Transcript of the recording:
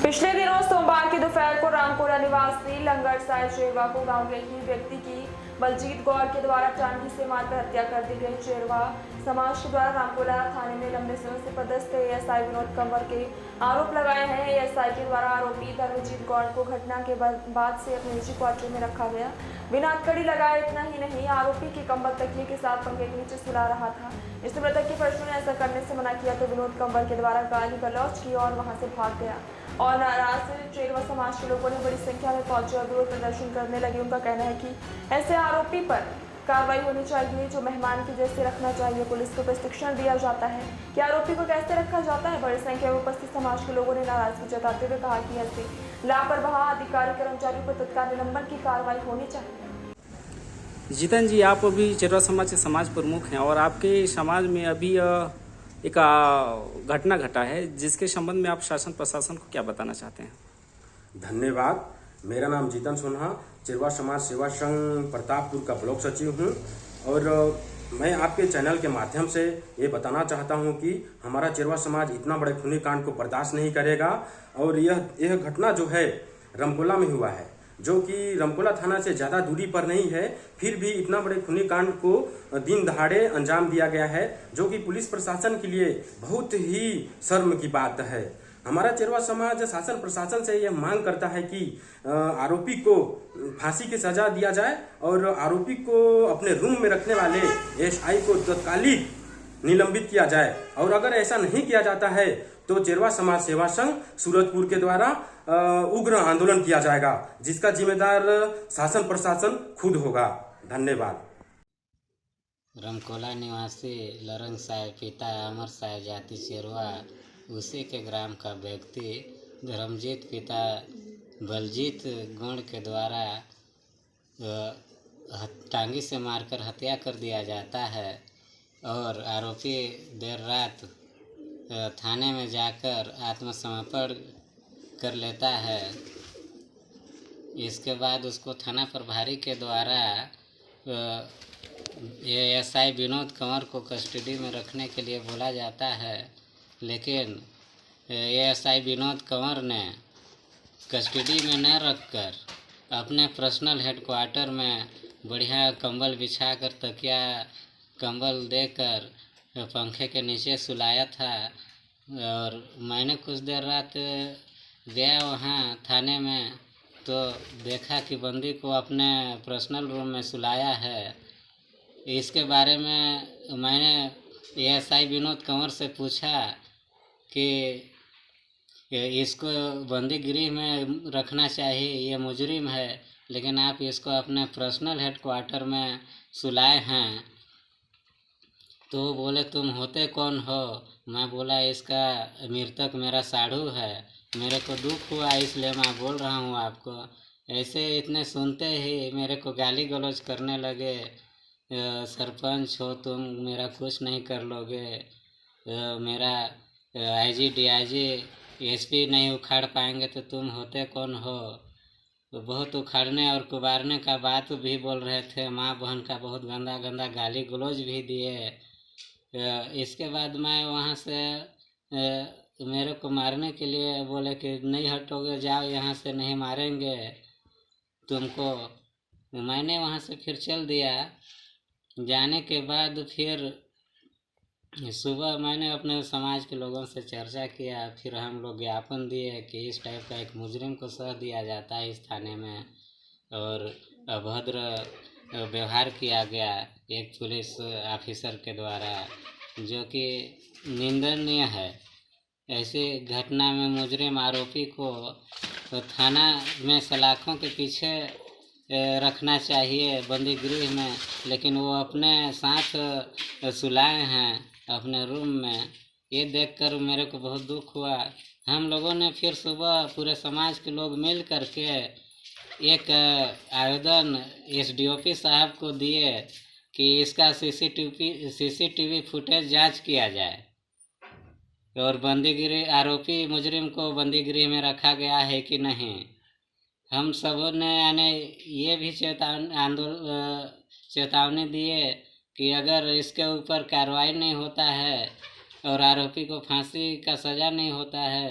पिछले दिनों सोमवार की दोपहर को रामकोला निवासी लंगर साय चेरवा को गांव के ही व्यक्ति की बलजीत गौर के द्वारा चांदी से मारकर हत्या कर दी गई। चेरवा समाज के द्वारा रामकोला थाने में लंबे समय से पदस्थ एएसआई विनोद कंवर के आरोप लगाए हैं। एएसआई के द्वारा आरोपी धर्मजीत गौर को घटना के बाद से अपने निजी क्वार्टर में रखा गया। बिना हथकड़ी लगाए इतना ही नहीं, आरोपी के कंबल तकिए के साथ पंखे के नीचे सुला रहा था। इस मृतक की परिजनों ने ऐसा करने से मना किया तो विनोद कंवर के द्वारा गाली गलौज की और वहां से भाग गया और नाराज चेरवा समाज के लोगों ने बड़ी संख्या में पहुंचे और विरोध प्रदर्शन करने लगे। उनका कहना है कि ऐसे आरोपी पर कार्रवाई होनी चाहिए, जो मेहमान की जैसे रखना चाहिए। पुलिस को प्रशिक्षण दिया जाता है कि आरोपी को कैसे रखा जाता है। बड़ी संख्या में उपस्थित समाज के लोगों ने नाराजगी जताते हुए कहा कि ऐसे लापरवाह अधिकारी कर्मचारियों पर तत्काल निलंबन की कार्रवाई होनी चाहिए। जीतन जी, आप अभी चेरवा समाज के समाज प्रमुख हैं और आपके समाज में अभी एक घटना घटा है जिसके संबंध में आप शासन प्रशासन को क्या बताना चाहते हैं? धन्यवाद। मेरा नाम जीतन सोनहा, चेरवा समाज सेवा संघ प्रतापपुर का ब्लॉक सचिव हूँ और मैं आपके चैनल के माध्यम से ये बताना चाहता हूँ कि हमारा चेरवा समाज इतना बड़े खूनी कांड को बर्दाश्त नहीं करेगा। और यह घटना जो है रामकोला में हुआ है, जो कि रामकोला थाना से ज़्यादा दूरी पर नहीं है, फिर भी इतना बड़े खूनी कांड को दिन दहाड़े अंजाम दिया गया है, जो कि पुलिस प्रशासन के लिए बहुत ही शर्म की बात है। हमारा चेरवा समाज शासन प्रशासन से यह मांग करता है कि आरोपी को फांसी की सजा दिया जाए और आरोपी को अपने रूम में रखने वाले एएसआई को तत्कालिक निलंबित किया जाए। और अगर ऐसा नहीं किया जाता है तो चेरवा समाज सेवा संघ सूरजपुर के द्वारा उग्र आंदोलन किया जाएगा, जिसका जिम्मेदार शासन प्रशासन खुद होगा। धन्यवाद। रामकोला निवासी लरंग साय पिता अमर साय जाति चेरवा उसी के ग्राम का व्यक्ति धर्मजीत पिता बलजीत गौड़ के द्वारा टांगी से मारकर हत्या कर दिया जाता है और आरोपी देर रात थाने में जाकर आत्मसमर्पण कर लेता है। इसके बाद उसको थाना प्रभारी के द्वारा एएसआई विनोद कंवर को कस्टडी में रखने के लिए बोला जाता है, लेकिन एएसआई विनोद कंवर ने कस्टडी में न रखकर अपने पर्सनल हेडक्वार्टर में बढ़िया कंबल बिछाकर तकिया कंबल देकर पंखे के नीचे सुलाया था। और मैंने कुछ देर रात गया वहाँ थाने में तो देखा कि बंदी को अपने पर्सनल रूम में सुलाया है। इसके बारे में मैंने एएसआई विनोद कंवर से पूछा कि इसको बंदी गृह में रखना चाहिए, ये मुजरिम है, लेकिन आप इसको अपने पर्सनल हेडक्वार्टर में सुलाए हैं। तो बोले तुम होते कौन हो? मैं बोला इसका मृतक मेरा साढ़ू है, मेरे को दुख हुआ इसलिए मैं बोल रहा हूँ आपको। ऐसे इतने सुनते ही मेरे को गाली गलौज करने लगे, सरपंच हो तुम, मेरा कुछ नहीं कर लोगे, मेरा आईजी डीआईजी एसपी नहीं उखाड़ पाएंगे तो तुम होते कौन हो। तो बहुत उखाड़ने और कुबारने का बात भी बोल रहे थे, माँ बहन का बहुत गंदा गंदा गाली गलौज भी दिए। इसके बाद मैं वहाँ से मेरे को मारने के लिए बोले कि नहीं हटोगे, जाओ यहाँ से, नहीं मारेंगे तुमको। मैंने वहाँ से फिर चल दिया। जाने के बाद फिर सुबह मैंने अपने समाज के लोगों से चर्चा किया, फिर हम लोग ज्ञापन दिए कि इस टाइप का एक मुजरिम को सह दिया जाता है इस थाने में और अभद्र व्यवहार किया गया एक पुलिस ऑफिसर के द्वारा, जो कि निंदनीय है। ऐसी घटना में मुजरिम आरोपी को थाना में सलाखों के पीछे रखना चाहिए बंदी गृह में, लेकिन वो अपने साथ सुलाए हैं अपने रूम में। ये देखकर मेरे को बहुत दुख हुआ। हम लोगों ने फिर सुबह पूरे समाज के लोग मिल करके एक आवेदन एसडीओपी साहब को दिए कि इसका सीसीटीवी फुटेज जांच किया जाए और बंदी गृह आरोपी मुजरिम को बंदी गृह में रखा गया है कि नहीं। हम सबों ने यानी ये भी चेतावनी दिए कि अगर इसके ऊपर कार्रवाई नहीं होता है और आरोपी को फांसी का सज़ा नहीं होता है